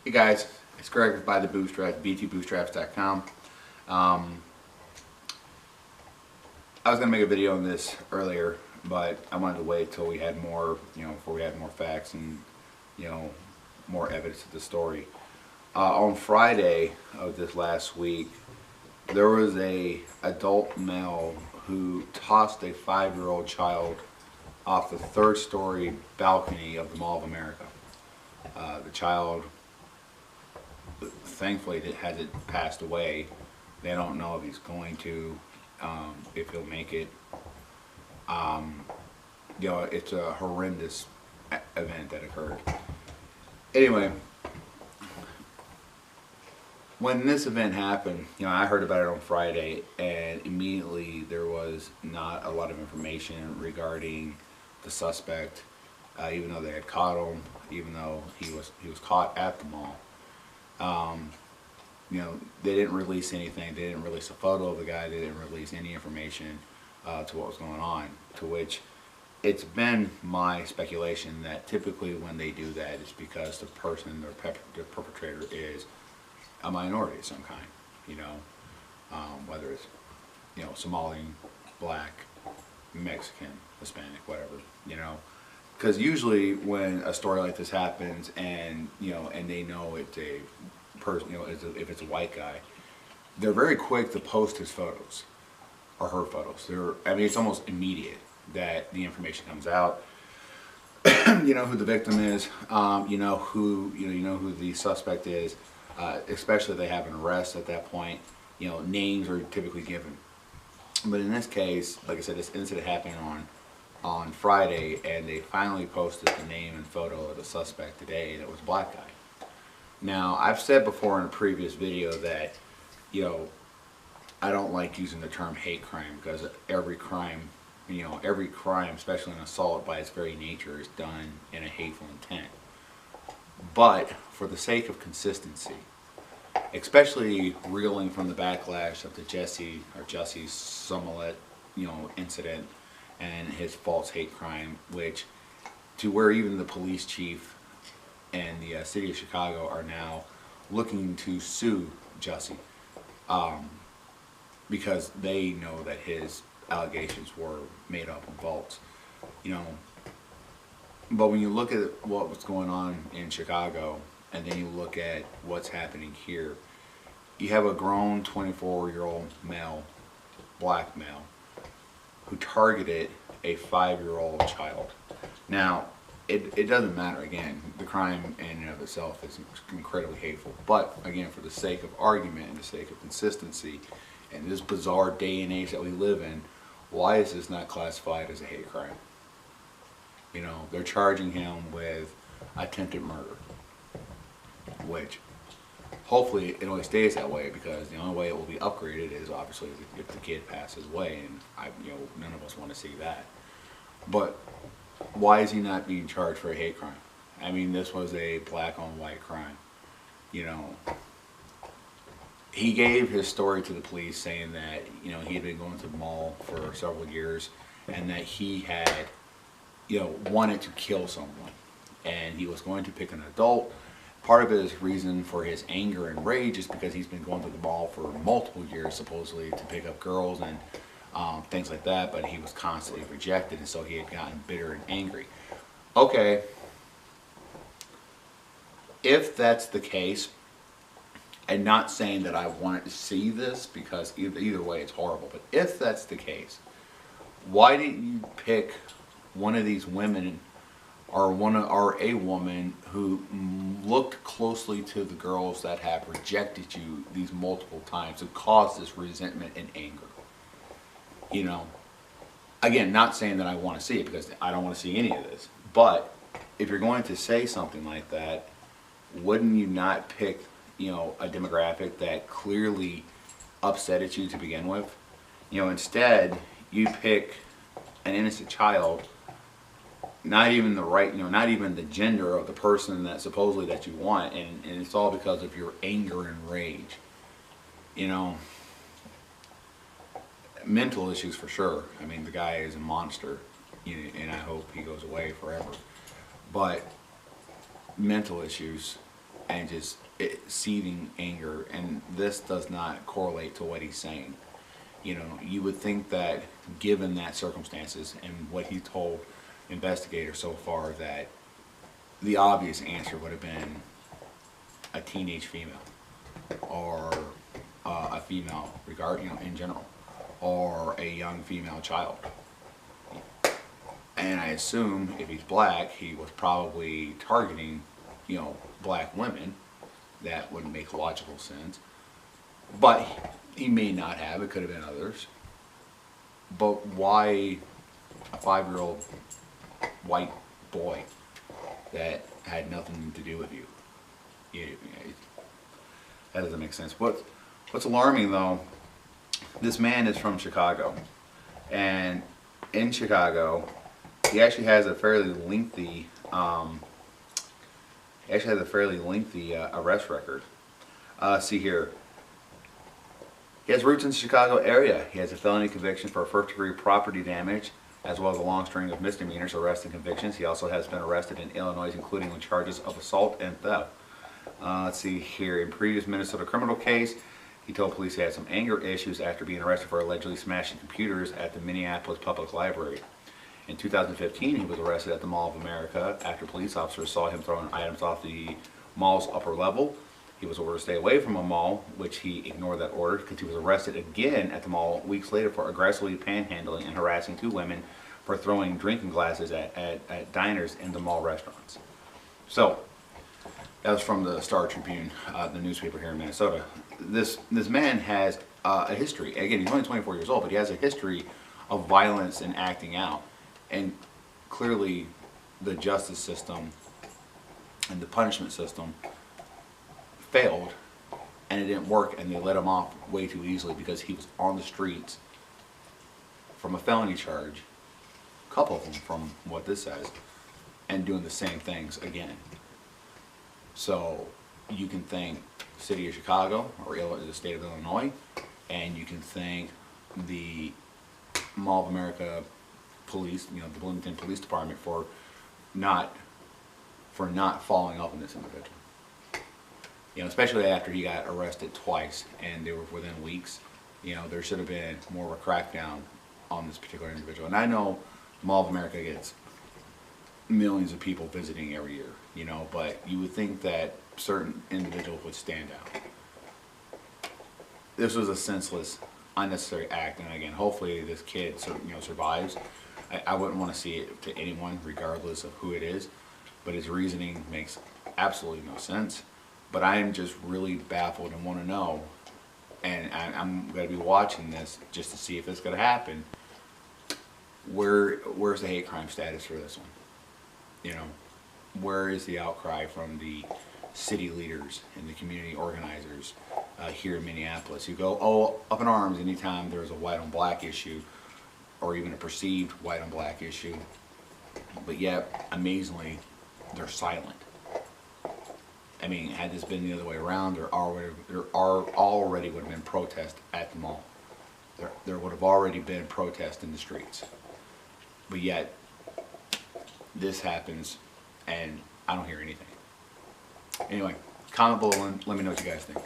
Hey guys, it's Greg by the Bootstraps, btbootstraps.com. Um, I was gonna make a video on this earlier, but I wanted to wait till we had more, before we had more facts and, you know, more evidence of the story. On Friday of this last week, there was a adult male who tossed a 5-year-old child off the third-story balcony of the Mall of America. The child, thankfully, hasn't passed away. They don't know if he's going to, if he'll make it. Um, it's a horrendous event that occurred. Anyway, when this event happened, I heard about it on Friday, and immediately there was not a lot of information regarding the suspect, even though they had caught him, even though he was caught at the mall. They didn't release anything. They didn't release a photo of the guy. They didn't release any information to what was going on. To which it's been my speculation that typically when they do that, it's because the person, the perpetrator, is a minority of some kind. Whether it's Somali, black, Mexican, Hispanic, whatever. Because usually when a story like this happens, and and they know it's a person, if it's a white guy, they're very quick to post his photos or her photos. It's almost immediate that the information comes out. You know who the victim is. You know who the suspect is. Especially if they have an arrest at that point. Names are typically given. But in this case, like I said, this incident happened on Friday, and they finally posted the name and photo of the suspect today, and it was a black guy. Now, I've said before in a previous video that, I don't like using the term hate crime, because every crime, especially an assault by its very nature, is done in a hateful intent. But for the sake of consistency, especially reeling from the backlash of the Jussie Smollett, incident and his false hate crime, which to where even the police chief and the city of Chicago are now looking to sue Jussie because they know that his allegations were made up and false. But when you look at what was going on in Chicago, and then you look at what's happening here, you have a grown 24-year-old male, black male, who targeted a 5-year-old child. Now, it doesn't matter, again, the crime in and of itself is incredibly hateful, but again, for the sake of argument and the sake of consistency, in this bizarre day and age that we live in, why is this not classified as a hate crime? They're charging him with attempted murder, which hopefully it only stays that way, because the only way it will be upgraded is obviously if the kid passes away, and none of us want to see that. But why is he not being charged for a hate crime? This was a black on white crime. He gave his story to the police saying that he had been going to the mall for several years, and that he had wanted to kill someone, and he was going to pick an adult. Part of his reason for his anger and rage is because he's been going to the mall for multiple years, supposedly, to pick up girls and things like that, but he was constantly rejected, and so he had gotten bitter and angry. Okay, if that's the case, and not saying that I wanted to see this, because either way it's horrible, but if that's the case, why didn't you pick one of these women, or a woman who looked closely to the girls that have rejected you these multiple times, who caused this resentment and anger? Again, not saying that I want to see it, because I don't want to see any of this, but if you're going to say something like that, wouldn't you not pick a demographic that clearly upset you to begin with? Instead you pick an innocent child, not even not even the gender of the person that supposedly that you want, and it's all because of your anger and rage. Mental issues for sure. The guy is a monster, and I hope he goes away forever. But mental issues and just seething anger, and this does not correlate to what he's saying. You know, you would think that given that circumstances and what he told investigators so far, that the obvious answer would have been a teenage female, or a female in general, or a young female child. And I assume if he's black, he was probably targeting, black women. That wouldn't make logical sense. But he may not have. It could have been others. But why a 5-year-old white boy that had nothing to do with you? That doesn't make sense. What's alarming though, this man is from Chicago, and in Chicago, he actually has a fairly lengthy arrest record. See here. He has roots in the Chicago area. He has a felony conviction for first-degree property damage, as well as a long string of misdemeanors, arrests, and convictions. He also has been arrested in Illinois, including on charges of assault and theft. Let's see here. In previous Minnesota criminal case, he told police he had some anger issues after being arrested for allegedly smashing computers at the Minneapolis Public Library. In 2015, he was arrested at the Mall of America after police officers saw him throwing items off the mall's upper level. He was ordered to stay away from a mall, which he ignored that order because he was arrested again at the mall weeks later for aggressively panhandling and harassing 2 women for throwing drinking glasses at diners in the mall restaurants. So, that was from the Star Tribune, the newspaper here in Minnesota. This man has a history. Again, he's only 24 years old, but he has a history of violence and acting out. And clearly, the justice system and the punishment system failed, and it didn't work, and they let him off way too easily because he was on the streets from a felony charge, a couple of them from what this says, and doing the same things again. So you can thank the city of Chicago or the state of Illinois, and you can thank the Mall of America police, the Bloomington Police Department for not following up on this individual. Especially after he got arrested twice and they were within weeks. There should have been more of a crackdown on this particular individual. And I know the Mall of America gets millions of people visiting every year, but you would think that certain individuals would stand out. This was a senseless, unnecessary act, and again, hopefully this kid survives. I wouldn't want to see it to anyone, regardless of who it is, but his reasoning makes absolutely no sense. But I am just really baffled and want to know, and I'm going to be watching this just to see if it's going to happen. Where's the hate crime status for this one? Where is the outcry from the city leaders and the community organizers here in Minneapolis, who go up in arms anytime there's a white on black issue, or even a perceived white on black issue, but yet amazingly they're silent. I mean, had this been the other way around, there already would have been protests at the mall. There would have already been protests in the streets. But yet, this happens, and I don't hear anything. Anyway, comment below and let me know what you guys think.